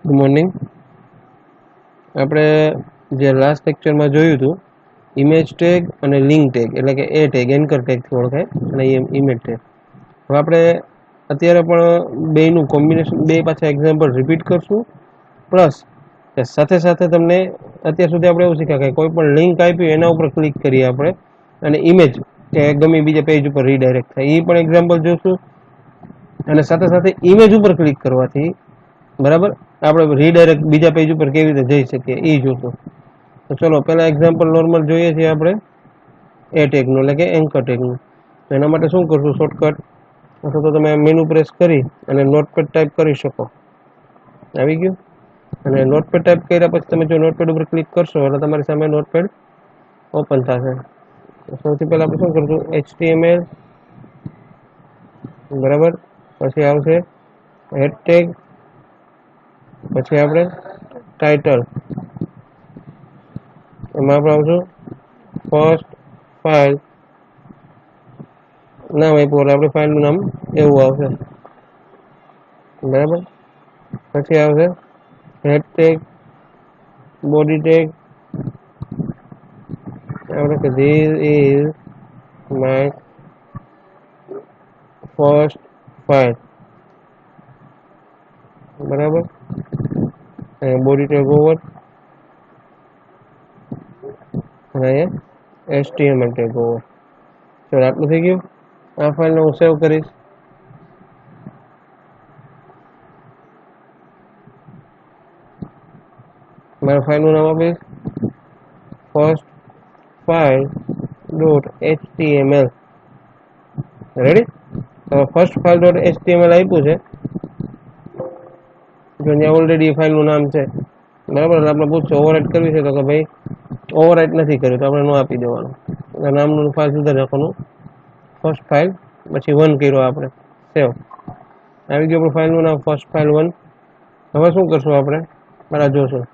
Good morning. આપણે જે last લેક્ચરમાં જોયું હતું ઇમેજ ટેગ અને લિંક ટેગ, એટલે કે એ ટેગ એન્કર ટેગથી ઓળખાય અને ઇમેજ ટેગ. હવે આપણે અત્યારે પણ બેનું કોમ્બિનેશન, બે પાછા એક્ઝામ્પલ રિપીટ કરશું, પ્લસ સાથે સાથે તમને અત્યાર સુધી આપણે એવું શીખ્યા કે કોઈ પણ લિંક આપી એના ઉપર ક્લિક કરીએ આપણે અને ઇમેજ કે ગમે બીજા પેજ ઉપર રીડાયરેક્ટ થાય એ પણ એક્ઝામ્પલ જોશું. અને સાથે સાથે ઇમેજ ઉપર ક્લિક કરવાથી બરાબર આપણે રીડાયરેક્ટ બીજા પેજ ઉપર કેવી રીતે જઈ શકીએ એ જોશું. તો ચલો પહેલા એક્ઝામ્પલ નોર્મલ જોઈએ છીએ આપણે એ ટેગનું, એટલે કે એન્કર ટેગનું. તો એના માટે શું કરશું, શોર્ટકટ અથવા તો તમે મેનુ પ્રેસ કરી અને નોટપેડ ટાઈપ કરી શકો. આવી ગયું. અને નોટપેડ ટાઈપ કર્યા પછી તમે જો નોટપેડ ઉપર ક્લિક કરશો એટલે તમારી સામે નોટપેડ ઓપન થશે. સૌથી પહેલા આપણે શું કરશું, HTML બરાબર, પછી આવશે હેડ ટેગ, પછી આપણે ટાઇટલ, એમાં આપણે આવશું ફર્સ્ટ ફાઇલ નામ આપ્યું એટલે આપણી ફાઇલનું નામ એવું આવશે બરાબર. પછી આવશે હેડ ટેગ, બોડી ટેગ, આપણે કે this is my first file બરાબર. બોડી ટેગ ઓવર અને અહીંયા HTML ટેગ ઓવર. ચલો આટલું થઈ ગયું. આ ફાઇલને હું સેવ કરીશ. મારા ફાઇલનું નામ આપીશ first file dot HTML. Ready. હવે ફર્સ્ટ ફાઇલ ડોટ HTML આપ્યું છે, જો ત્યાં ઓલરેડી ફાઇલનું નામ છે બરાબર. એટલે આપણે પૂછશું ઓવરરાઇટ કરવી છે, તો કે ભાઈ ઓવરરાઇટ નથી કર્યું તો આપણે નો આપી દેવાનું. નામનું ફાઇલ સુધારી નાખવાનું, ફર્સ્ટ ફાઇલ પછી 1 કર્યો આપણે, સેવ. આવી ગયું આપણું ફાઇલનું નામ ફર્સ્ટ ફાઇલ 1. હવે શું કરશું આપણે, પહેલાં જોશું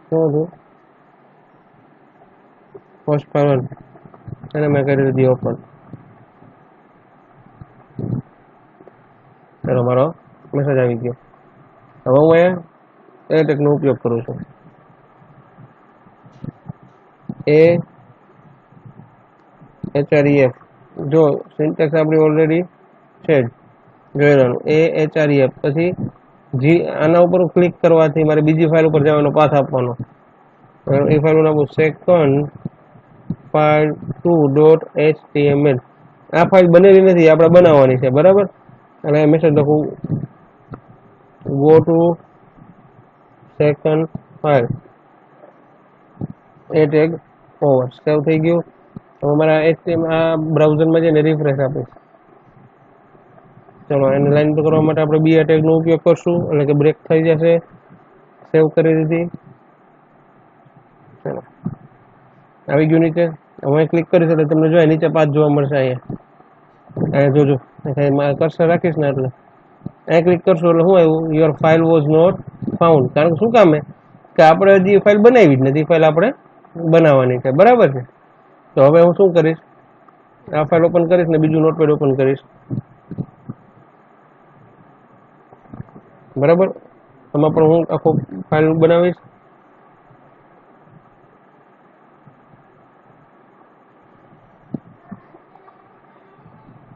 શું હતું ફર્સ્ટ ફાઇલ 1, એને મેં કરી દીધી ઓપન. ચાલો મારો મેસેજ આવી ગયો. હવે હું અહીંયા એ ટેગનો ઉપયોગ કરું છું. HREF, જો સિન્ટેક્સ આપણી ઓલરેડી છે જ જોયેલાનું. HREF પછી આના ઉપર ક્લિક કરવાથી મારે બીજી ફાઇલ ઉપર જવાનો પાથ આપવાનો. એ ફાઇલનું નામ સેકન્ડ ફાઇલ 2.html. આ ફાઇલ બનેલી નથી, આપણે બનાવવાની છે બરાબર. અને મેસેજ લખું go to second file, a tag over. Save થઈ ગયું. હવે મારા આ બ્રાઉઝરમાં જઈને રિફ્રેશ આપીશ. ચલો એને લાઈન પર કરવા માટે આપણે બી ટેગનો ઉપયોગ કરશું, એટલે કે બ્રેક થઈ જશે. સેવ કરી દીધી. ચલો આવી ગયું નીચે. હવે ક્લિક કરીશ એટલે તમને જોઈએ નીચે પાથ જોવા મળશે. અહીંયા જોજો, કર્સર રાખીશ ને એટલે અહીંયા ક્લિક કરશો એટલે શું આવ્યું, your file was not found. કારણ કે શું કામ કે આપણે હજી ફાઇલ બનાવી જ નથી, ફાઇલ આપણે બનાવવાની છે બરાબર છે. તો હવે હું શું કરીશ, આ ફાઇલ ઓપન કરીશ ને બીજું નોટપેડ ઓપન કરીશ બરાબર. આમાં પણ હું આખો ફાઇલ બનાવીશ.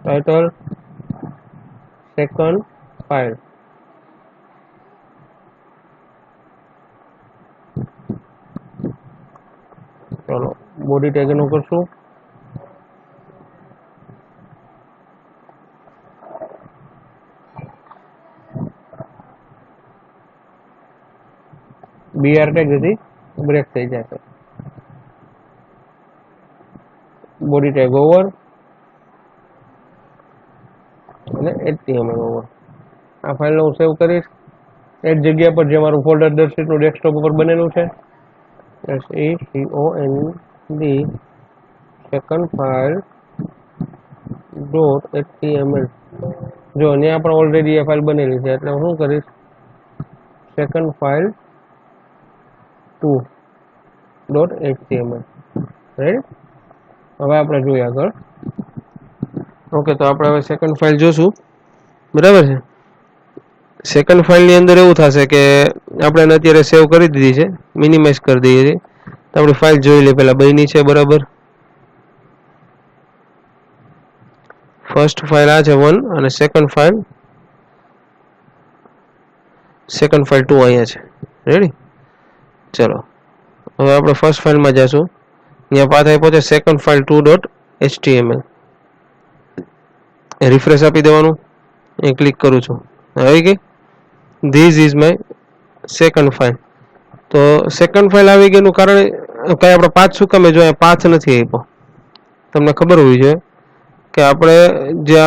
ટાઇટલ સેકન્ડ ફાઇલ, ચલો બોડી ટેગ નું કરશું. BR ટેગ હતી બ્રેક થઈ જશે. બોડી ટેગ ઓવર અને HTML ઓવર. આ ફાઇલને હું સેવ કરીશ એ જ જગ્યા પર જે મારું ફોલ્ડર દર્શિતનું ડેસ્કટોપ ઉપર બનેલું છે, SECOND second file dot HTML. જો અહીંયા પણ ઓલરેડી એ ફાઇલ બનેલી છે, એટલે હું શું કરીશ, સેકન્ડ ફાઇલ 2.html. રાઈટ. હવે આપણે જોઈએ આગળ. ઓકે, તો આપણે હવે સેકન્ડ ફાઇલ જોશું બરાબર છે. સેકન્ડ ફાઇલની અંદર એવું થશે કે આપણે એને અત્યારે સેવ કરી દીધી છે, મિનિમાઇઝ કરી દઈએ છીએ. તો આપણી ફાઇલ જોઈ લે પહેલા બની છે બરાબર. ફર્સ્ટ ફાઇલ આ છે 1 અને સેકન્ડ ફાઇલ 2 અહીંયા છે. રેડી? ચલો હવે આપણે ફર્સ્ટ ફાઇલમાં જઈશું. અહીંયા પાથ આપ્યો છે સેકન્ડ ફાઇલ 2.html. રિફ્રેશ આપી દેવાનું. અહીં ક્લિક કરું છું, આવી ગઈ. This is my second file. તો સેકન્ડ ફાઇલ આવી ગઈ એનું કારણ કઈ આપણે પાથ શું કામે જો પાથ નથી આપ્યો. તમને ખબર હોવી જોઈએ કે આપણે જે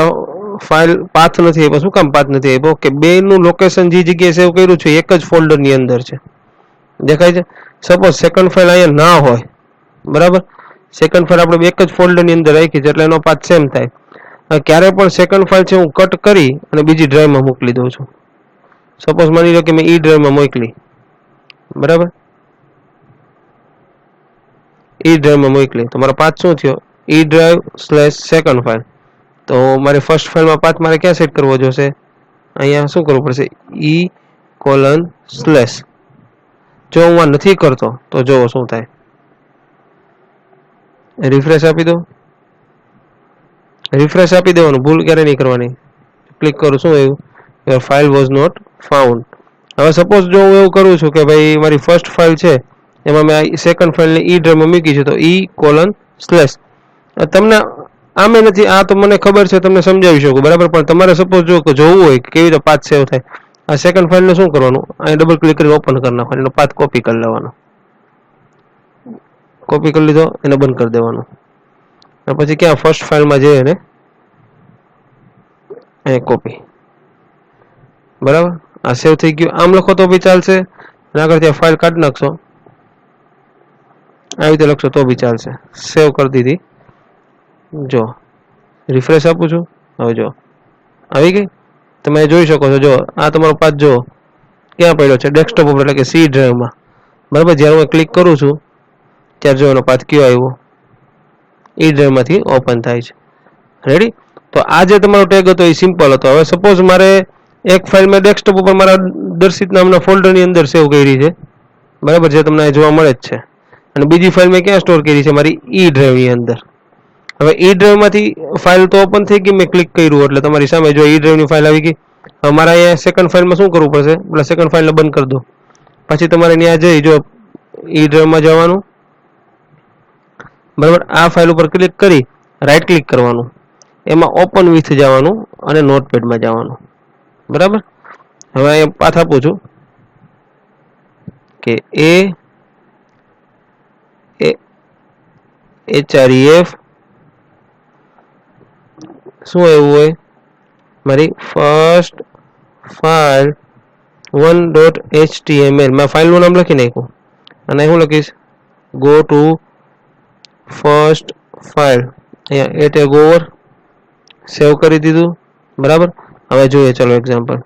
ફાઇલ પાથ નથી આપ્યો. શું કામ પાથ નથી આપ્યો? કે બેનું લોકેશન જે જગ્યાએ સેવ કર્યું છે એક જ ફોલ્ડરની અંદર છે. દેખાય છે? સપોઝ સેકન્ડ ફાઇલ અહીંયા ના હોય, બરાબર. સેકન્ડ ફાઇલ આપણે એક જ ફોલ્ડરની અંદર રાખી છે એટલે એનો પાથ સેમ થાય. ક્યારે પણ સેકન્ડ ફાઇલ છે હું કટ કરી અને બીજી ડ્રાઈવમાં મોકલી દઉં છું. સપોઝ માની લો કે મેં ઈ ડ્રાઈવમાં મોકલી, બરાબર. ઈ ડ્રાઈવમાં મોકલી તો મારો પાથ શું થયો? ઈ ડ્રાઈવ / સેકન્ડ ફાઇલ. તો મારી ફર્સ્ટ ફાઇલમાં પાથ મારે ક્યાં સેટ કરવો જોશે? અહીંયા શું કરવું પડશે? E:/. જો હું આ નથી કરતો તો જોવો શું થાય. રિફ્રેશ આપી દો. રિફ્રેશ આપી દેવાનું, ભૂલ ક્યારે નહીં કરવાની. ક્લિક કરું, શું આવ્યું? Your file was not found. હવે સપોઝ જો હું એવું કરું છું કે ભાઈ મારી ફર્સ્ટ ફાઇલ છે એમાં મેં સેકન્ડ ફાઇલને ઈ ડ્રાઈવમાં મૂકી છે તો E:/. તમને આમે નથી, આ તો મને ખબર છે, તમને સમજાવી શકું, બરાબર. પણ તમારે સપોઝ જો જોવું હોય કે કેવી રીતે પાથ સેવ થાય, આ સેકન્ડ ફાઇલને શું કરવાનું? અહીં ડબલ ક્લિક કરી ઓપન કરી નાખવાનું, એનો પાથ કોપી કરી લેવાનો. કોપી કરી લીધો, એને બંધ કરી દેવાનું. અને પછી ક્યાં ફર્સ્ટ ફાઇલમાં જઈએ એને અહીં કોપી, બરાબર. આ સેવ થઈ ગયું. આમ લખો તો બી ચાલશે અને આગળ ત્યાં ફાઇલ કાઢી નાખશો, આવી રીતે લખશો તો બી ચાલશે. સેવ કરી દીધી. જો રિફ્રેશ આપું છું, હવે જો આવી ગઈ. તમે જોઈ શકો છો. જો આ તમારો પાથ જો ક્યાં પડ્યો છે? ડેસ્કટોપ ઉપર, એટલે કે સી ડ્રાઈવમાં, બરાબર. જ્યારે હું ક્લિક કરું છું ત્યારે જો એનો પાથ કયો આવ્યો? ઈ ડ્રાઈવમાંથી ઓપન થાય છે. રેડી? તો આ જે તમારો ટેગ હતો એ સિમ્પલ હતો. હવે સપોઝ મારે એક ફાઇલ મેં ડેસ્કટોપ ઉપર મારા દર્શિત નામના ફોલ્ડરની અંદર સેવ કરી છે, બરાબર, જે તમને જોવા મળે જ છે. અને બીજી ફાઇલ મેં ક્યાં સ્ટોર કરી છે? મારી ઈ ડ્રાઈવની અંદર. હવે ઈ ડ્રાઈવમાંથી ફાઇલ તો ઓપન થઈ ગઈ, મેં ક્લિક કર્યું એટલે તમારી સામે જો ઈ ડ્રાઈવની ફાઇલ આવી ગઈ. હવે મારે અહીંયા સેકન્ડ ફાઇલમાં શું કરવું પડશે? એટલે સેકન્ડ ફાઇલને બંધ કરી દો. પછી તમારે ત્યાં જઈ જો ઈ ડ્રાઈવમાં જવાનું, બરાબર. આ ફાઇલ ઉપર ક્લિક કરી રાઈટ ક્લિક કરવાનું, એમાં ઓપન વિથ જવાનું અને નોટપેડમાં જવાનું, બરાબર. હવે અહીંયા પાથ આપું છું કે href શું એવું હોય? મારી ફર્સ્ટ ફાઇલ 1.html. મેં ફાઇલનું નામ લખી નાખ્યું અને હું લખીશ ગો ટુ ફર્સ્ટ ફાઇલ. અહીંયા એ ટેગ ઓવર સેવ કરી દીધું, બરાબર. હવે જોઈએ ચલો એક્ઝામ્પલ.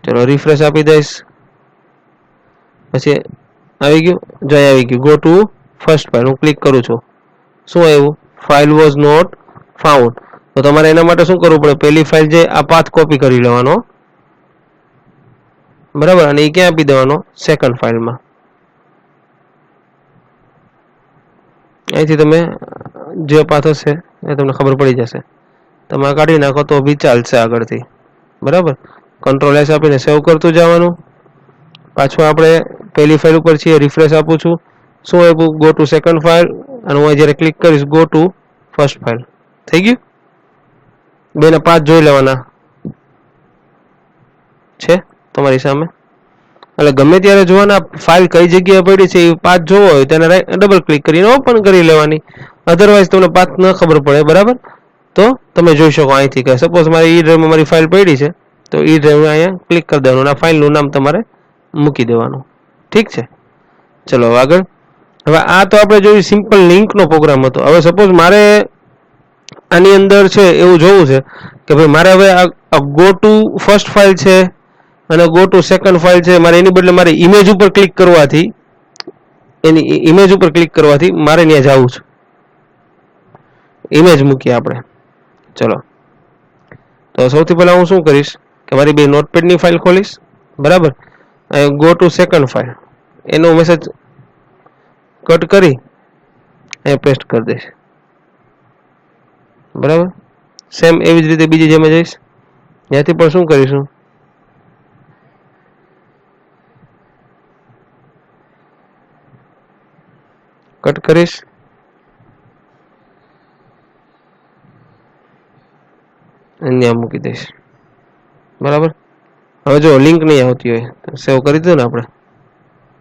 ચલો રિફ્રેશ આપી દઈશ, પછી આવી ગયું. જો આવી ગયું ગો ટુ ફર્સ્ટ ફાઇલ. હું ક્લિક કરું છું, શું આવ્યું? File was not found. તો તમારે એના માટે શું કરવું પડે? પહેલી ફાઇલ જે આ પાથ કોપી કરી લેવાનો, બરાબર, અને એ ક્યાં આપી દેવાનો? સેકન્ડ ફાઇલમાં. અહીંથી તમે જે પાથ હશે એ તમને ખબર પડી જશે. તમે કાઢી નાખો તો બી ચાલશે આગળથી, બરાબર. કંટ્રોલ S આપીને સેવ કરતું જવાનું. પાછું આપણે પહેલી ફાઇલ ઉપર છીએ, રિફ્રેશ આપું છું, શું આપ્યું? Go to second file. અને હું જ્યારે ક્લિક કરીશ ગો ટુ ફર્સ્ટ ફાઇલ. થઈ ગયું. બેના પાથ જોઈ લેવાના છે તમારી સામે. એટલે ગમે ત્યારે જોવાના ફાઇલ કઈ જગ્યાએ પડી છે એ પાથ જોવો હોય તેને ડબલ ક્લિક કરીને ઓપન કરી લેવાની. અધરવાઇઝ તમને પાથ ન ખબર પડે, બરાબર. તો તમે જોઈ શકો અહીંથી કે સપોઝ મારી ઈ ડ્રાઈવમાં મારી ફાઇલ પડી છે તો ઈ ડ્રાઈવ અહીંયા ક્લિક કરી દેવાનું, આ ફાઇલનું નામ તમારે મૂકી દેવાનું. ઠીક છે? ચલો આગળ. હવે આ તો આપણે જોયું સિમ્પલ લિંકનો પ્રોગ્રામ હતો. હવે સપોઝ મારે આની અંદર છે એવું જોવું છે કે ભાઈ મારે હવે આ ગો ટુ ફર્સ્ટ ફાઇલ છે અને ગો ટુ સેકન્ડ ફાઇલ છે, મારે એની બદલે મારે ઇમેજ ઉપર ક્લિક કરવાથી મારે ત્યાં જવું છે. ઇમેજ મૂકીએ આપણે. ચલો તો સૌથી પહેલા હું શું કરીશ? કે મારી બે નોટપેડની ફાઇલ ખોલીશ, બરાબર, ગો ટુ સેકન્ડ ફાઇલ, એનો મેસેજ કટ કરી એ પેસ્ટ કરી દઈશ, બરાબર. સેમ એવી જ રીતે બીજી જેમ જઈશ, ત્યાંથી પણ શું કરીશું, કટ કરીશ, અહીંયા મૂકી દઈશ, બરાબર. હવે જો લિંક નહીં આવતી હોય તો સેવ કરી દીધું ને આપણે,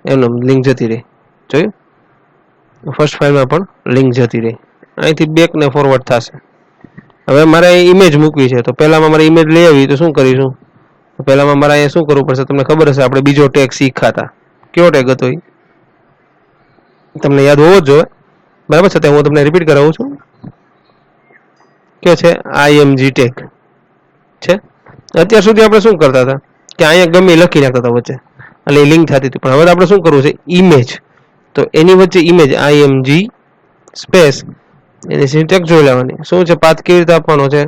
એમનો લિંક જતી રહી, જોયું, ફર્સ્ટ ફાઇલમાં પણ લિંક જતી રહી, અહીંથી બેક ને ફોરવર્ડ થશે. હવે મારે ઇમેજ મૂકવી છે, તો પહેલામાં મારે ઇમેજ લઈ આવી તો શું કરીશું, પહેલામાં મારે અહીંયા શું કરવું પડશે, તમને ખબર હશે આપણે બીજો ટેગ શીખ્યા હતા, કયો ટેગ હતો એ તમને યાદ હોવો જ જોઈએ, બરાબર છે, હું તમને રિપીટ કરાવું છું, કયો છે, IMG ટેગ છે. અત્યાર સુધી આપણે શું કરતા હતા કે અહીંયા ગમે લખી નાખતા હતા વચ્ચે, એટલે એ લિંક થતી હતી, પણ હવે આપણે શું કરવું છે, ઇમેજ, તો એની વચ્ચે ઇમેજ IMG સ્પેસ એની સિન્ટેક્સ જોઈ લેવાની, શું છે, પાથ કેવી રીતે આપવાનો છે,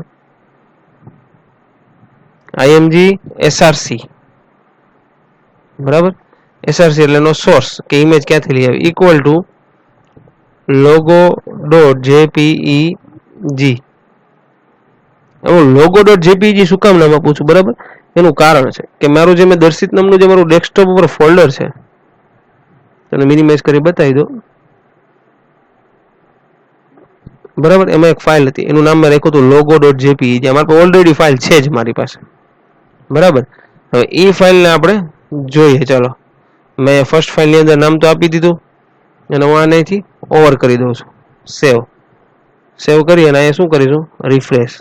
IMG SRC, બરાબર, SRC એટલે એનો સોર્સ કે ઇમેજ ક્યાંથી લઈ આવી, ઇક્વલ ટુ logo.jpeg. હું logo.jpeg શું કામ નામ આપું છું, બરાબર, એનું કારણ છે કે મારું જે મેં દર્શિત નામનું જે મારું ડેસ્કટોપ ઉપર ફોલ્ડર છે, તેને મિનિમાઇઝ કરી બતાવી દો, બરાબર, એમાં એક ફાઇલ હતી, એનું નામ મેં રાખ્યું હતું logo.jpeg, જે મારી પાસે ઓલરેડી ફાઇલ છે જ મારી પાસે, બરાબર. હવે એ ફાઇલને આપણે જોઈએ, ચાલો, મેં ફર્સ્ટ ફાઇલની અંદર નામ તો આપી દીધું, અને હું આનેથી ઓવર કરી દઉં છું, સેવ કરી અને અહીંયા શું કરીશું, રિફ્રેશ,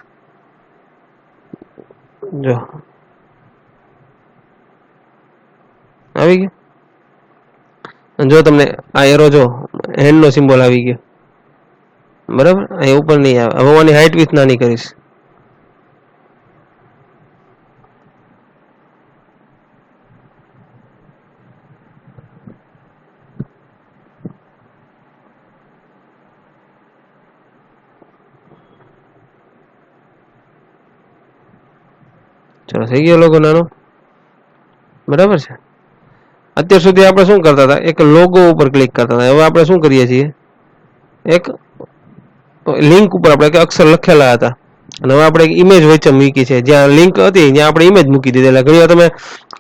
જો આવી ગયું, જો તમને આ એરો જો હેન્ડનો સિમ્બોલ આવી ગયો, બરાબર, અહીં ઉપર નહીં આવે. હવે હું આની હાઇટ વિથ નાની કરીશ, ચલો થઈ ગયો લોગો નાનો, બરાબર છે. અત્યાર સુધી આપણે શું કરતા હતા, એક લોગો ઉપર ક્લિક કરતા હતા, હવે આપણે શું કરીએ છીએ, એક લિંક ઉપર આપણે એક અક્ષર લખેલા હતા, અને હવે આપણે એક ઇમેજ વચ્ચે મૂકી છે, જ્યાં લિંક હતી ત્યાં આપણે ઇમેજ મૂકી દીધી. એટલે ઘણી વાર તમે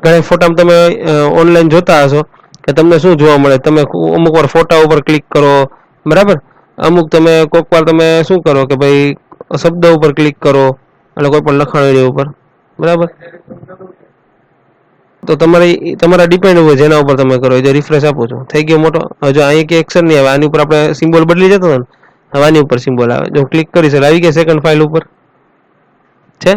ઘણા ફોટામાં તમે ઓનલાઈન જોતા હશો કે તમને શું જોવા મળે, તમે અમુક વાર ફોટા ઉપર ક્લિક કરો, બરાબર, અમુક તમે કોઈક વાર તમે શું કરો કે ભાઈ શબ્દ ઉપર ક્લિક કરો, એટલે કોઈ પણ લખાણ ઉપર, બરાબર, તો તમારા ડિપેન્ડ હોય જેના ઉપર તમે કરો, જો રિફ્રેશ આપો છો થઈ ગયો મોટો. હવે જો અહીં કે એક્શન નહીં આવે, આની ઉપર આપણે સિમ્બોલ બદલી જતો ને, હવે આની ઉપર સિમ્બોલ આવે, જો ક્લિક કરીશ એટલે આવી ગયા સેકન્ડ ફાઇલ ઉપર છે.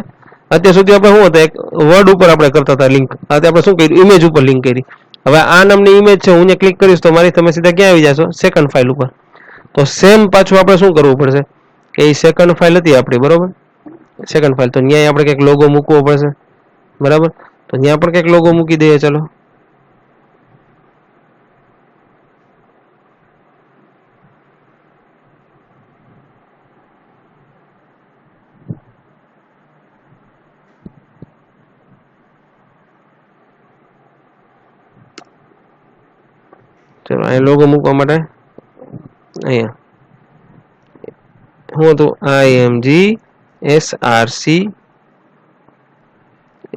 અત્યાર સુધી આપણે શું હતા, એક વર્ડ ઉપર આપણે કરતા હતા લિંક, અત્યારે આપણે શું કર્યું, ઇમેજ ઉપર લિંક કરી. હવે આ નામની ઇમેજ છે, હું ક્લિક કરીશ તો મારી તમે સીધા ક્યાં આવી જશો, સેકન્ડ ફાઇલ ઉપર. તો સેમ પાછું આપણે શું કરવું પડશે કે એ સેકન્ડ ફાઇલ હતી આપણી, બરોબર, સેકન્ડ ફાઇલ, તો ત્યાં આપણે કંઈક લોગો મૂકવો પડશે, બરાબર, તો ત્યાં પણ કંઈક લોગો મૂકી દઈએ, ચલો, ચલો અહીં લોગો મૂકવા માટે અહીંયા શું હતું, IMG SRC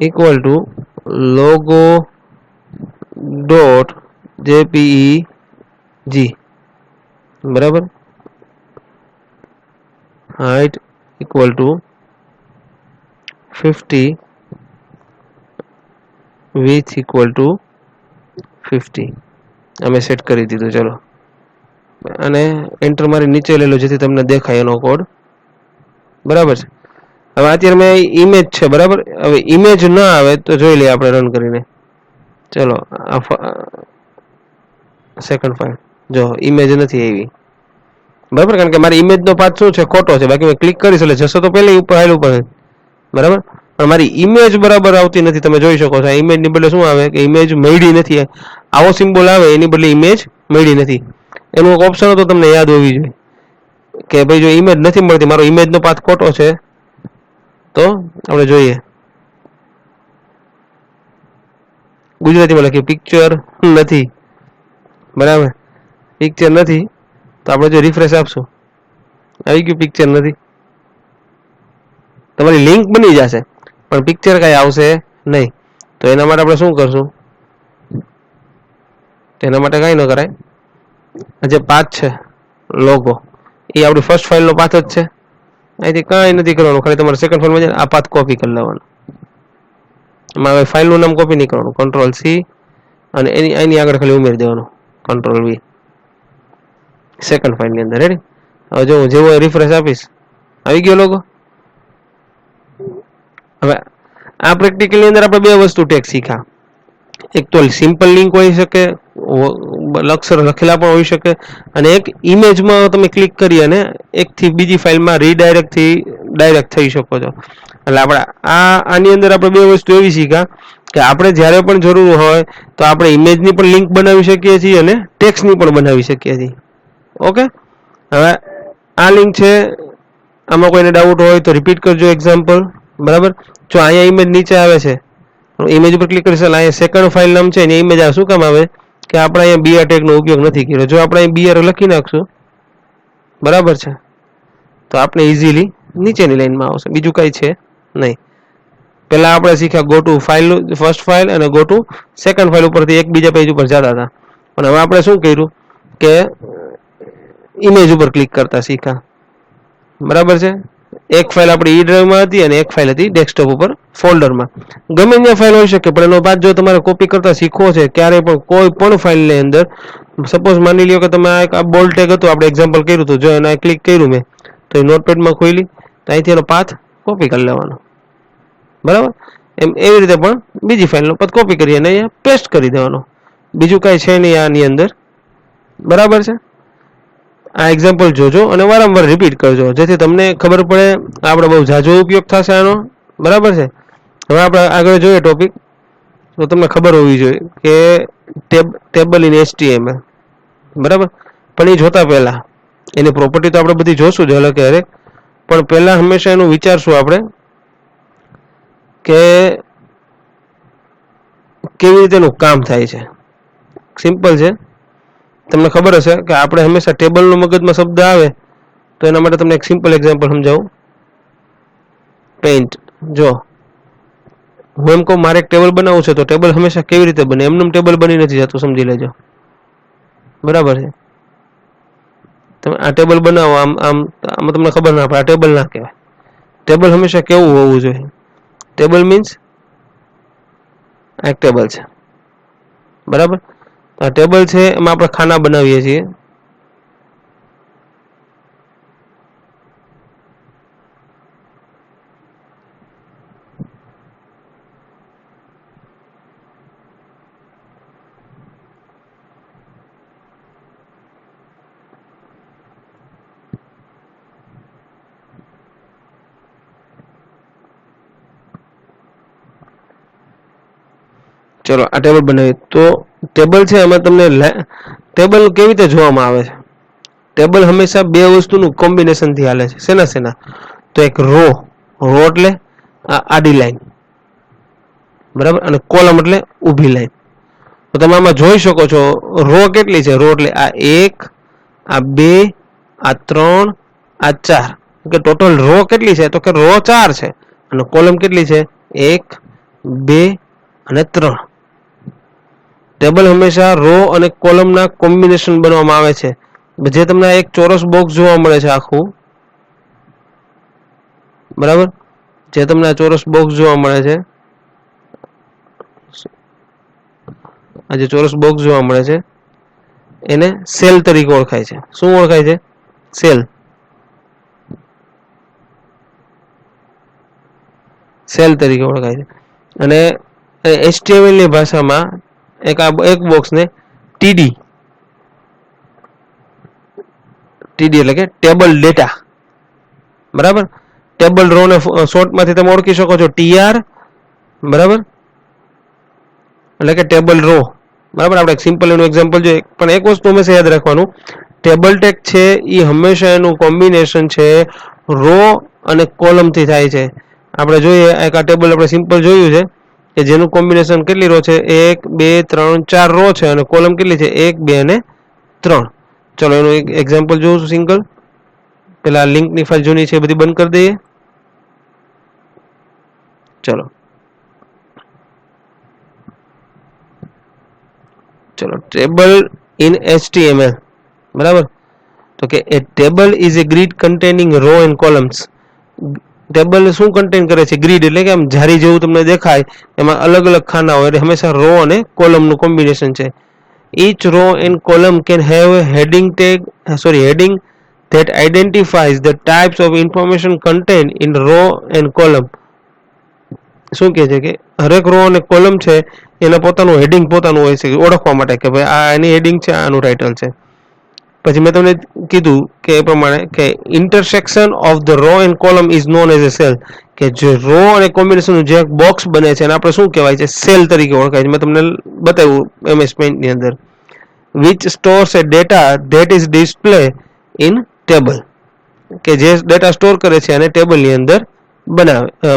equal to logo.jpeg, બરાબર, height equal to 50, width equal to 50, અમે સેટ કરી દીધું. ચલો, અને એન્ટર મારી નીચે લઈ લો જેથી તમને દેખાય એનો કોડ, બરાબર છે. હવે અત્યારે મેં ઇમેજ છે, બરાબર, હવે ઇમેજ ના આવે તો જોઈ લઈએ આપણે રન કરીને, ચલો, સેકન્ડ ફાઇલ જો ઇમેજ નથી આવી, બરાબર, કારણ કે મારી ઇમેજનો પાથ શું છે, ખોટો છે, બાકી મેં ક્લિક કરીશ એટલે જશો તો પહેલા ઉપર ફાઇલ ઉપર, બરાબર, પણ મારી ઇમેજ બરાબર આવતી નથી, તમે જોઈ શકો છો. આ ઇમેજની બદલે શું આવે કે ઇમેજ મળી નથી, આવો સિમ્બોલ આવે એની બદલે ઇમેજ મળી નથી. એનું એક ઓપ્શન હતો તમને યાદ હોવી જોઈએ કે ભાઈ જો ઇમેજ નથી મળતી, મારો ઇમેજનો પાથ ખોટો છે, તો આપણે જોઈએ ગુજરાતીમાં લખ્યું પિક્ચર નથી, બરાબર, પિક્ચર નથી. તો આપણે જો રિફ્રેશ આપશું આવી ગયું પિક્ચર નથી, તમારી લિંક બની જશે પણ પિક્ચર કઈ આવશે નહીં. તો એના માટે આપણે શું કરશું, એના માટે કઈ ન કરાય, જે પાથ છે લોગો એ આપણી ફર્સ્ટ ફાઇલનો પાથ જ છે, અહીંથી કાંઈ નથી કરવાનું, ખાલી તમારે સેકન્ડ ફાઇલમાં જઈને આ પાથ કોપી કરી લેવાનો. એમાં હવે ફાઇલનું નામ કોપી નહીં કરવાનું, કંટ્રોલ સી અને એની આગળ ખાલી ઉમેરી દેવાનું કંટ્રોલ વી સેકન્ડ ફાઇલની અંદર. રેડી? હવે જો હું જેવો રિફ્રેશ આપીશ આવી ગયો લોગો. હવે આ પ્રેક્ટિકલની અંદર આપણે બે વસ્તુ ટેગ શીખ્યા, એક તો સિમ્પલ લિંક હોઈ શકે, અક્ષર લખેલા પણ હોઈ શકે, અને એક ઇમેજમાં તમે ક્લિક કરી અને એકથી બીજી ફાઇલમાં ડાયરેક્ટ થઈ શકો છો. એટલે આપણે આની અંદર આપણે બે વસ્તુ એવી શીખ્યા કે આપણે જ્યારે પણ જરૂર હોય તો આપણે ઇમેજની પણ લિંક બનાવી શકીએ છીએ અને ટેક્સ્ટની પણ બનાવી શકીએ છીએ. ઓકે, હવે આ લિંક છે, આમાં કોઈને ડાઉટ હોય તો રિપીટ કરજો એક્ઝામ્પલ. બરાબર, જો અહીંયા ઇમેજ નીચે આવે છે, ઇમેજ ઉપર ક્લિક કરીશ, અહીંયા સેકન્ડ ફાઇલ નામ છે, ઇમેજ આ શું કામ આવે કે આપણે અહીંયા બીઆર ટેગનો ઉપયોગ નથી કર્યો. જો આપણે અહીં બીઆર લખી નાખશું, બરાબર છે, તો આપણે ઇઝીલી નીચેની લાઈનમાં આવશે, બીજું કઈ છે નહીં. પહેલા આપણે શીખ્યા go to file, first file અને ગો ટુ સેકન્ડ ફાઇલ ઉપરથી એક બીજા પેજ ઉપર જતા હતા, પણ હવે આપણે શું કર્યું કે ઇમેજ ઉપર ક્લિક કરતા શીખ્યા. બરાબર છે, એક ફાઇલ આપણી ઈ ડ્રાઈવમાં હતી અને એક ફાઇલ હતી ડેસ્કટોપ ઉપર ફોલ્ડરમાં. ગમે ત્યાં ફાઇલ હોઈ શકે, પણ એનો પાથ જો તમારે કોપી કરતા શીખવો છે ક્યારેય પણ કોઈ પણ ફાઇલની અંદર, સપોઝ માની લ્યો કે તમે આ બોલ્ડ ટેગ હતું, આપણે એક્ઝામ્પલ કર્યું હતું, જો એને ક્લિક કર્યું મેં તો એ નોટપેડમાં ખોલી, તો અહીંથી એનો પાથ કોપી કરી લેવાનો. બરાબર, એમ એવી રીતે પણ બીજી ફાઇલનો પાથ કોપી કરી અને અહીંયા પેસ્ટ કરી દેવાનો, બીજું કાંઈ છે નહીં આની અંદર. બરાબર છે, આ એક્ઝામ્પલ જોજો અને વારંવાર રિપીટ કરજો જેથી તમને ખબર પડે. આપણે બહુ ઝાઝો ઉપયોગ થશે આનો. બરાબર છે, હવે આપણે આગળ જોઈએ ટોપિક, તો તમને ખબર હોવી જોઈએ કે ટેબલ ઇન HTML. બરાબર, પણ એ જોતા પહેલા એની પ્રોપર્ટી તો આપણે બધી જોશું જ હલકે હરેક, પણ પહેલા હંમેશા એનું વિચારશું આપણે કે કેવી રીતે એનું કામ થાય છે. સિમ્પલ છે, તમને ખબર હશે કે આપણે હંમેશા ટેબલનો મગજમાં શબ્દ આવે તો એના માટે તમને એક સિમ્પલ એક્ઝામ્પલ સમજાવું. પેઇન્ટ, જો હું એમ કહું મારે એક ટેબલ બનાવવું છે, તો ટેબલ હંમેશા કેવી રીતે બને, એમનું ટેબલ બની નથી જતું, સમજી લેજો. બરાબર છે, તમે આ ટેબલ બનાવો, આમાં તમને ખબર ના પડે આ ટેબલ ના કહેવાય. ટેબલ હંમેશા કેવું હોવું જોઈએ, ટેબલ મીન્સ એક ટેબલ છે. બરાબર, આ ટેબલ છે, એમાં આપણે ખાના બનાવીએ છીએ. ચલો આ ટેબલ બનાવીએ, તો ટેબલ છે એમાં તમને ટેબલ કેવી રીતે જોવામાં આવે છે, ટેબલ હંમેશા બે વસ્તુનું કોમ્બિનેશનથી હાલે છે. શેના? તો એક રો એટલે આડી લાઈન, બરાબર, અને કોલમ એટલે ઊભી લાઈન. તો તમે આમાં જોઈ શકો છો રો કેટલી છે, રો એટલે આ 1, આ 2, આ 3, આ 4, કે ટોટલ રો કેટલી છે, તો કે રો 4 છે, અને કોલમ કેટલી છે 1, 2 અને 3. ટેબલ હંમેશા રો અને કોલમના કોમ્બિનેશન બનાવવામાં આવે છે. જે તમને એક ચોરસ બોક્સ જોવા મળે છે આખું, બરાબર, જે તમને આ ચોરસ બોક્સ જોવા મળે છે, આ જે ચોરસ બોક્સ જોવા મળે છે એને સેલ તરીકે ઓળખાય છે. શું ઓળખાય છે? સેલ. સેલ તરીકે ઓળખાય છે. અને HTML ની ભાષામાં એક બોક્સને ટીડી એટલે કે ટેબલ ડેટા, બરાબર, ટેબલ રો ને શોર્ટમાંથી તમે ઓળખી શકો છો TR, બરાબર, એટલે કે ટેબલ રો. બરાબર, આપણે એક સિમ્પલ એનું એક્ઝામ્પલ જોઈએ, પણ એક વસ્તુ હંમેશા યાદ રાખવાનું, ટેબલ ટેગ છે એ હંમેશા એનું કોમ્બિનેશન છે રો અને કોલમથી થાય છે. આપણે જોઈએ એક આ ટેબલ આપણે સિમ્પલ જોયું છે, કે જેનું કોમ્બિનેશન કેટલી રો છે 1 2 3 4 રો છે અને કોલમ કેટલી છે 1 2 અને 3. ચલો એનું એક એક્ઝામ્પલ જોઉં સિંગલ. પેલા લિંકની ફાઇલ જૂની છે બધી બંધ કરી દઈએ. ચલો ટેબલ ઇન HTML, બરાબર. તો કે a table is a grid containing row and columns. Table શું કન્ટેન કરે છે? ગ્રીડ એટલે કે આમ જારી જેવું તમને દેખાય, એમાં અલગ અલગ ખાના હોય, એટલે હંમેશા રો અને કોલમનું કોમ્બિનેશન છે. Each row and column can have a heading that identifies the types of information contained in row and column. શું કહે છે કે હરેક રો અને કોલમ છે એના પોતાનું હેડિંગ પોતાનું હોય છે ઓળખવા માટે કે ભાઈ આ એની હેડિંગ છે, આનું ટાઇટલ છે. પછી મેં તમને કીધું કે એ પ્રમાણે કે intersection of the raw and column is known as a cell, કે જે રો અને કોમ્બિનેશનનું જે બોક્સ બને છે એને આપણે શું કહેવાય છે? સેલ તરીકે ઓળખાય છે. મેં તમને બતાવ્યું MS Paint ની અંદર. which stores a data that is display in table, કે જે ડેટા સ્ટોર કરે છે અને ટેબલની અંદર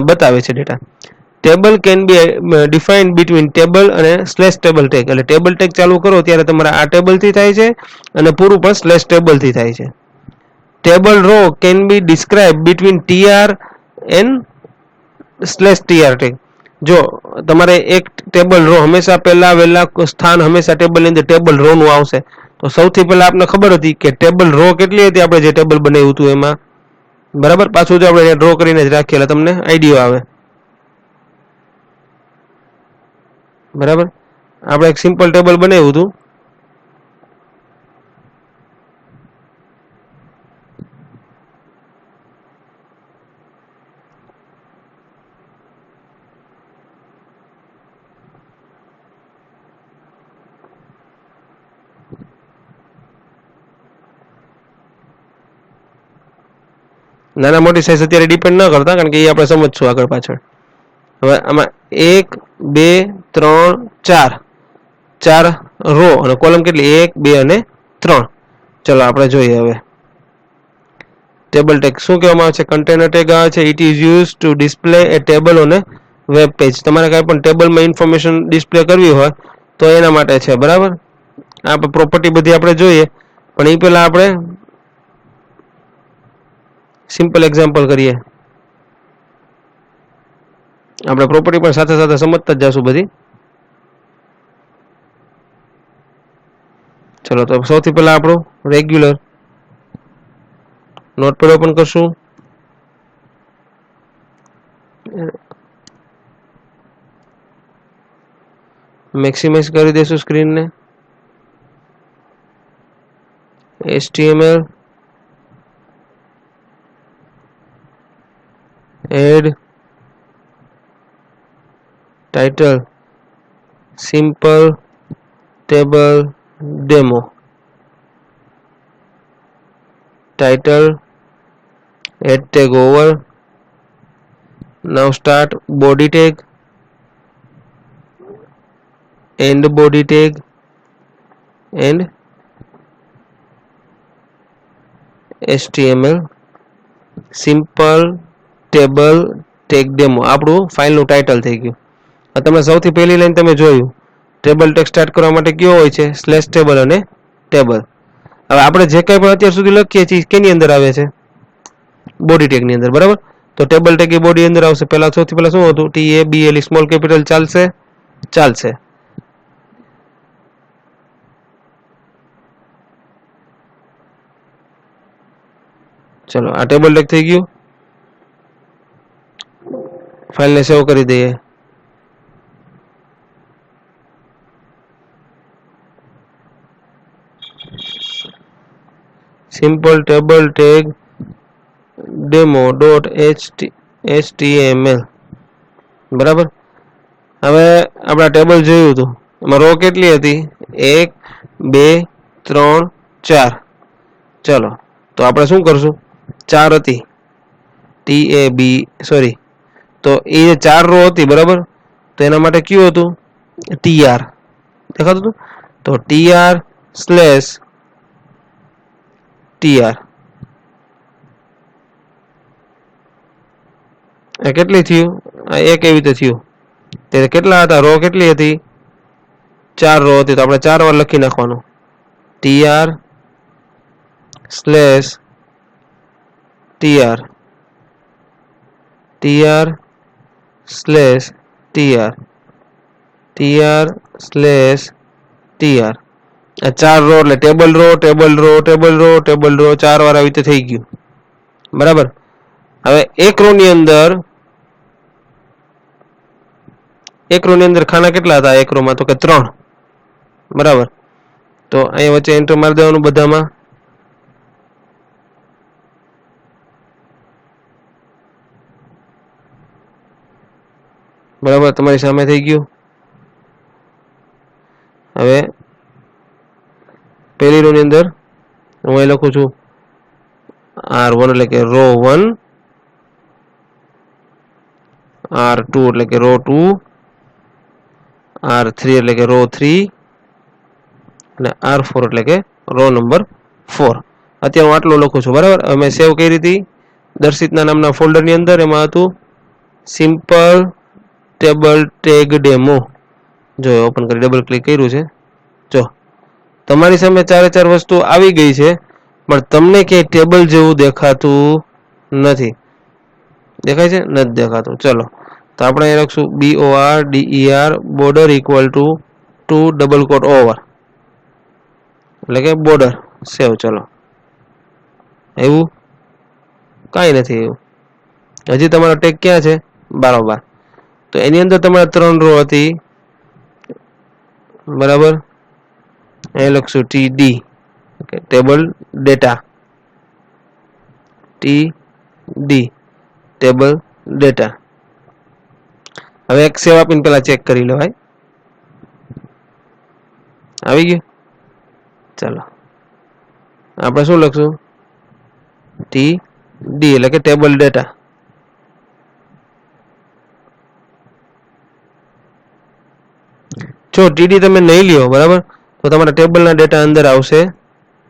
બતાવે છે data. Table can be defined between table અને સ્લેશ ટેબલ ટેગ. એટલે ટેબલ ટેગ ચાલુ કરો ત્યારે તમારે આ ટેબલથી થાય છે અને પૂરું પણ સ્લેશ ટેબલથી થાય છે. Table row can be describe between TR and slash TR tag. જો તમારે એક ટેબલ રો હંમેશા પહેલા વહેલા સ્થાન હંમેશા ટેબલની અંદર ટેબલ રો નું આવશે. તો સૌથી પહેલા આપણે ખબર હતી કે ટેબલ રો કેટલી હતી આપણે જે ટેબલ બનાવ્યું હતું એમાં, બરાબર. પાછું જો આપણે ડ્રો કરીને જ રાખીએ એટલે તમને આઈડિયા આવે, બરાબર. આપણે એક સિમ્પલ ટેબલ બનાવ્યું હતું. નાના મોટી સાઇઝ અત્યારે ડિપેન્ડ ન કરતા, કારણ કે એ આપણે સમજશું આગળ પાછળ. હવે આમાં 1 2 3 4 4 રો અને કોલમ કેટલી 1 2 અને 3. ચલો આપણે જોઈએ હવે. ટેબલ ટેગ શું કહેવામાં આવે છે? કન્ટેનર ટેગ આવે છે. It is use to display A table on A web page. તમારે કાંઈ પણ ટેબલમાં ઇન્ફોર્મેશન ડિસ્પ્લે કરવી હોય તો એના માટે છે, બરાબર. આ પ્રોપર્ટી બધી આપણે જોઈએ, પણ એ પહેલા આપણે સિમ્પલ એક્ઝામ્પલ કરીએ. આપણે પ્રોપર્ટી પણ સાથે સાથે સમજતા જ જશું બધી. ચલો તો સૌથી પહેલા આપણું રેગ્યુલર નોટપેડ ઓપન કરશું. મેક્સિમાઇઝ કરી દઈશું સ્ક્રીનને. HTML add title simple table demo. title, add tag over. Now start body tag, end body tag and HTML simple table tag demo. આપણું ફાઇલનું ટાઇટલ થઈ ગયું. તમે સૌથી પહેલી લાઈન તમે જોયું, ટેબલ ટેગ સ્ટાર્ટ કરવા માટે કયો હોય છે? સ્લેશ ટેબલ અને ટેબલ. હવે આપણે જે કંઈ પણ અત્યાર સુધી લખીએ છીએ કેની અંદર આવે છે? બોડી ટેગની અંદર, બરાબર. તો ટેબલ ટેગ એ બોડી અંદર આવશે. પહેલા સૌથી પહેલા શું હતું? TABL સ્મોલ કેપિટલ ચાલશે? ચાલશે. ચલો આ ટેબલ ટેગ થઈ ગયું. ફાઇલને સેવ કરી દઈએ. સિમ્પલ ટેબલ ટેગ demo.html, બરાબર. હવે આપણા ટેબલ જોયું હતું, એમાં રો કેટલી હતી? 1 2 3 4. ચલો તો આપણે શું કરશું? 4 હતી તો એ 4 રો હતી, બરાબર. તો એના માટે કયું હતું? TR દેખાતું હતું. તો TR સ્લેશ TR કેટલી થયું? આ એક એવી રીતે થયું. ત્યારે કેટલા હતા? રો કેટલી હતી? 4 રો હતી, તો આપણે 4 વાર લખી નાખવાનું tr slash tr tr slash tr tr slash tr. આ 4 રો એટલે table row table row table row table row 4 વાર આવી રીતે થઈ ગયું. બરાબર. હવે એક રો ની અંદર ખાના કેટલા હતા એક રો માં? તો કે 3. બરાબર. તો અહીંયા વચ્ચે એન્ટર મારી દેવાનું બધામાં. બરાબર, તમારી સામે થઈ ગયું. હવે પહેલી રો ની અંદર હું અહીં લખું છું R1 એટલે કે રો 1, R2 એટલે કે રો 2, R3 એટલે કે રો 3 અને R4 એટલે કે રો નંબર 4. અત્યારે હું આટલું લખું છું. બરાબર. હવે મેં સેવ કરી હતી દર્શિતના નામના ફોલ્ડરની અંદર. એમાં હતું સિમ્પલ ટેબલ ટેગ ડેમો. જો ઓપન કરી ડબલ ક્લિક કર્યું છે. જો તમારી સામે 4 વસ્તુ આવી ગઈ છે, પણ તમને ક્યાંય ટેબલ જેવું દેખાતું નથી. દેખાય છે? નથી દેખાતું. ચલો, તો આપણે અહીં લખશું BORDER border equal to 2 double quote over એટલે કે બોર્ડર. સેવ. ચલો, એવું કાંઈ નથી. એવું હજી તમારો ટેગ ક્યાં છે? બારોબાર. તો એની અંદર તમારે 3 રો હતી. બરાબર. અહીં લખશું TD table data. TD table data. હવે એક સેવ આપીને પેલા ચેક કરી લેવાય. આવી ગયું. ચાલો, આપણે શું લખશું? TD એટલે કે ટેબલ ડેટા. જો TD તમે નહીં લ્યો, બરાબર, તો તમારા ટેબલના ડેટા અંદર આવશે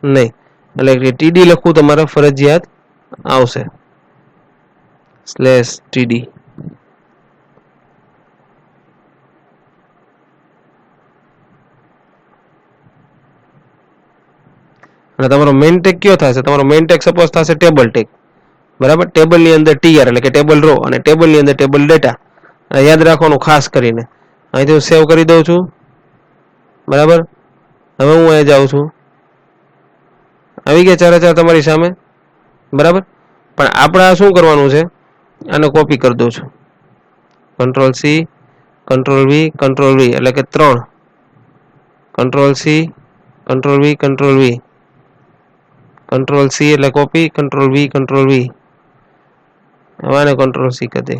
નહીં. એટલે કે TD લખવું તમારે ફરજિયાત આવશે. /TD. અને તમારો મેઇન ટેગ કયો થશે? તમારો મેઇન ટેગ સપોઝ થશે ટેબલ ટેગ. બરાબર. ટેબલની અંદર TR એટલે કે ટેબલ રો અને ટેબલની અંદર ટેબલ ડેટા. યાદ રાખવાનું ખાસ કરીને. અહીંથી હું સેવ કરી દઉં છું. બરાબર. હવે હું અહીંયા જાઉં છું. આવી ગયા 4 તમારી સામે. બરાબર. પણ આપણે શું કરવાનું છે? આને કોપી કરી દઉં છું. Ctrl+C Ctrl+V Ctrl+V એટલે કે 3. Ctrl+C Ctrl+V Ctrl+V Ctrl+C એટલે કોપી, Ctrl+V Ctrl+V. હવે આને Ctrl+C કરી દે.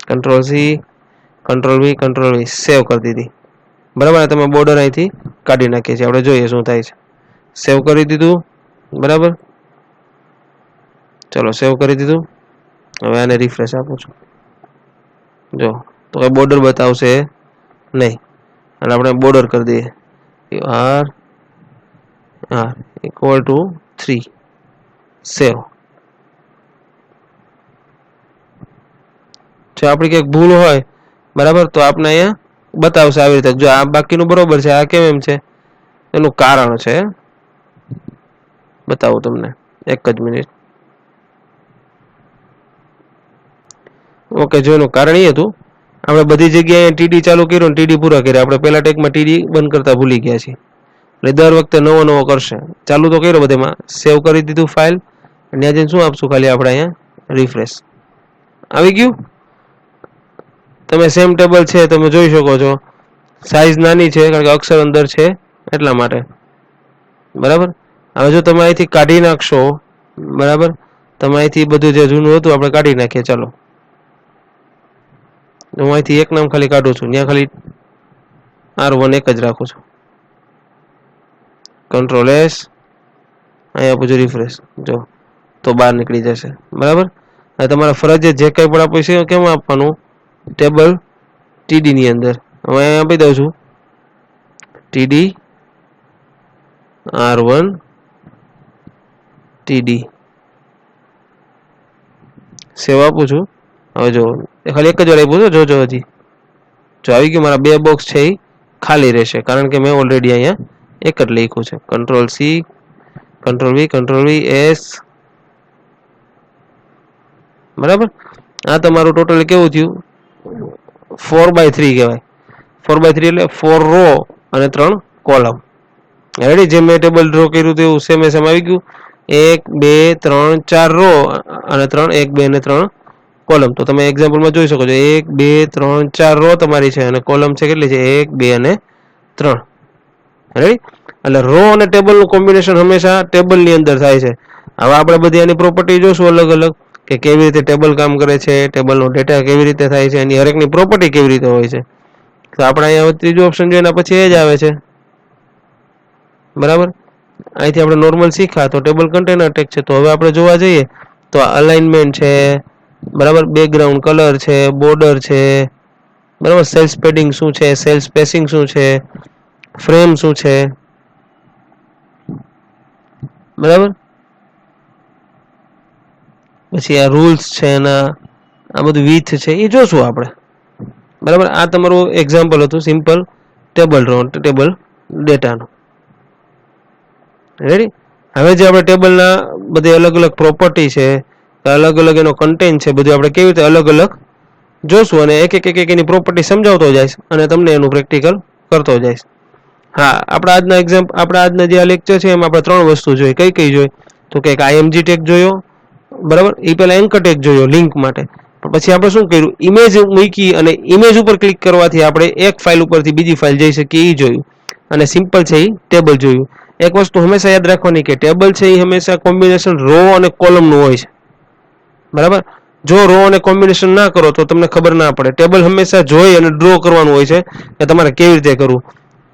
Ctrl+C Ctrl+V Ctrl+V સેવ કરી દીધી. બરાબર. તમે બોર્ડર અહીંથી કાઢી નાખીએ છીએ. આપણે જોઈએ શું થાય છે. સેવ કરી દીધું. બરાબર. ચલો, સેવ કરી દીધું. હવે આને રિફ્રેશ આપું છું. જો તો કઈ બોર્ડર બતાવશે નહીં. અને આપણે બોર્ડર કરી દઈએ R ઇક્વલ ટુ 3. સેવ. જો આપણી ક્યાંક ભૂલ હોય, બરાબર, તો આપણે અહીંયા બતાવશે આવી રીતે. જો આ બાકીનું બરોબર છે, આ કેમ એમ છે? એનું કારણ છે. બતાવું તમને, એક જ મિનિટ. ઓકે, જો એનું કારણ એ હતું, આપણે બધી જગ્યાએ TD ચાલુ કર્યું ને TD પૂરા કર્યા. આપણે પહેલા ટેગમાં TD બંધ કરતા ભૂલી ગયા છીએ. એટલે દર વખતે નવો કરશે. ચાલુ તો કર્યો બધેમાં. સેવ કરી દીધું ફાઇલ. અને ત્યાં જઈને શું આપશું? ખાલી આપણે અહીંયા રિફ્રેશ. આવી ગયું. તમે સેમ ટેબલ છે તમે જોઈ શકો છો. સાઈઝ નાની છે કારણ કે અક્ષર અંદર છે એટલા માટે. બરાબર. હવે જો તમે અહીંથી કાઢી નાખશો, બરાબર, તમે અહીંથી બધું જે જૂનું હતું આપણે કાઢી નાખીએ. ચાલો, હું અહીંથી એક નામ ખાલી કાઢું છું. ત્યાં ખાલી R1 એક જ રાખું છું. Ctrl+S અહીંયા આપું છું રિફ્રેશ. જો તો બહાર નીકળી જશે. બરાબર. હવે તમારે ફરજિયાત જે કંઈ પણ આપવું છે કેમ આપવાનું? ટેબલ TD ની અંદર. હવે અહીંયા આપી દઉં છું TD R1 TD. સેવ આપું છું. હવે જો ખાલી એક જ વાર આપ્યું છે. જોજો હજી જો આવી ગયું, મારા 2 બોક્સ છે એ ખાલી રહેશે, કારણ કે મેં ઓલરેડી અહીંયા એક જ લખ્યું છે. Control C, control V, S, બરાબર. આ તમારું ટોટલ કેવું થયું? 4/3 કહેવાય. 4/3 એટલે 4 રો અને 3 કોલમ. રેડી? જે મેં ટેબલ ડ્રો કર્યું હતું એવું સેમ આવી ગયું. 1 2 3 4 રો અને 3 1 2 અને 3 કોલમ. તો તમે એક્ઝામ્પલમાં જોઈ શકો છો 1 2 3 4 રો તમારી છે અને કોલમ છે કેટલી છે? 1 2 અને 3. રેડી? એટલે રો અને ટેબલનું કોમ્બિનેશન હંમેશા ટેબલની અંદર થાય છે. હવે આપણે બધી એની પ્રોપર્ટી જોશું અલગ અલગ, કે કેવી રીતે ટેબલ કામ કરે છે, ટેબલનો ડેટા કેવી રીતે થાય છે, એની હરેકની પ્રોપર્ટી કેવી રીતે હોય છે. તો આપણે અહીંયા ત્રીજો ઓપ્શન જોઈએ પછી એ જ આવે છે, બરાબર. અહીંથી આપણે નોર્મલ શીખ્યા તો ટેબલ કન્ટેનર ટેગ છે. તો હવે આપણે જોવા જઈએ તો અલાઇનમેન્ટ છે, બરાબર, બેકગ્રાઉન્ડ કલર છે, બોર્ડર છે, બરાબર, સેલ સ્પેડિંગ શું છે, સેલ સ્પેસિંગ શું છે, ફ્રેમ શું છે, બરાબર. પછી આ રૂલ્સ છે એના, આ બધું વિથ છે એ જોશું આપણે, બરાબર. આ તમારું એક્ઝામ્પલ હતું સિમ્પલ ટેબલ ડેટાનું. રેડી? હવે જે આપણે ટેબલના બધી અલગ અલગ પ્રોપર્ટી છે, અલગ અલગ એનો કન્ટેન્ટ છે, બધું આપણે કેવી રીતે અલગ અલગ જોશું અને એક એની પ્રોપર્ટી સમજાવતો જઈશ અને તમને એનું પ્રેક્ટિકલ કરતો જઈશ. હા, આપણા આજના જે આ લેક્ચર છે એમાં આપણે 3 વસ્તુ જોઈ. કઈ જોઈ? તો કે એક IMG ટેગ જોયો, બરાબર. એ પહેલા એન્કર ટેગ જોયો લિંક માટે. પછી આપણે શું કર્યું? ઇમેજ મૂકી અને ઇમેજ ઉપર ક્લિક કરવાથી આપણે એક ફાઇલ ઉપરથી બીજી ફાઇલ જઈ શકીએ એ જોયું. અને સિમ્પલ છે એ ટેબલ જોયું. એક વસ્તુ હંમેશા યાદ રાખવાની કે ટેબલ છે એ હંમેશા કોમ્બિનેશન રો અને કોલમનું હોય છે, બરાબર. જો રો અને કોમ્બિનેશન ના કરો તો તમને ખબર ના પડે. ટેબલ હંમેશા જોઈ અને ડ્રો કરવાનું હોય છે કે તમારે કેવી રીતે કરવું.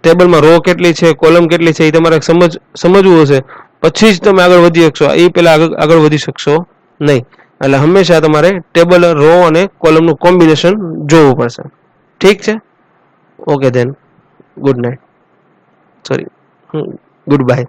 ટેબલમાં રો કેટલી છે, કોલમ કેટલી છે એ તમારે સમજવું હશે, પછી જ તમે આગળ વધી શકશો. એ પહેલા આગળ વધી શકશો નહીં. એટલે હંમેશા તમારે ટેબલ, રો અને કોલમનું કોમ્બિનેશન જોવું પડશે. ઠીક છે? Okay then, good night, sorry, good bye.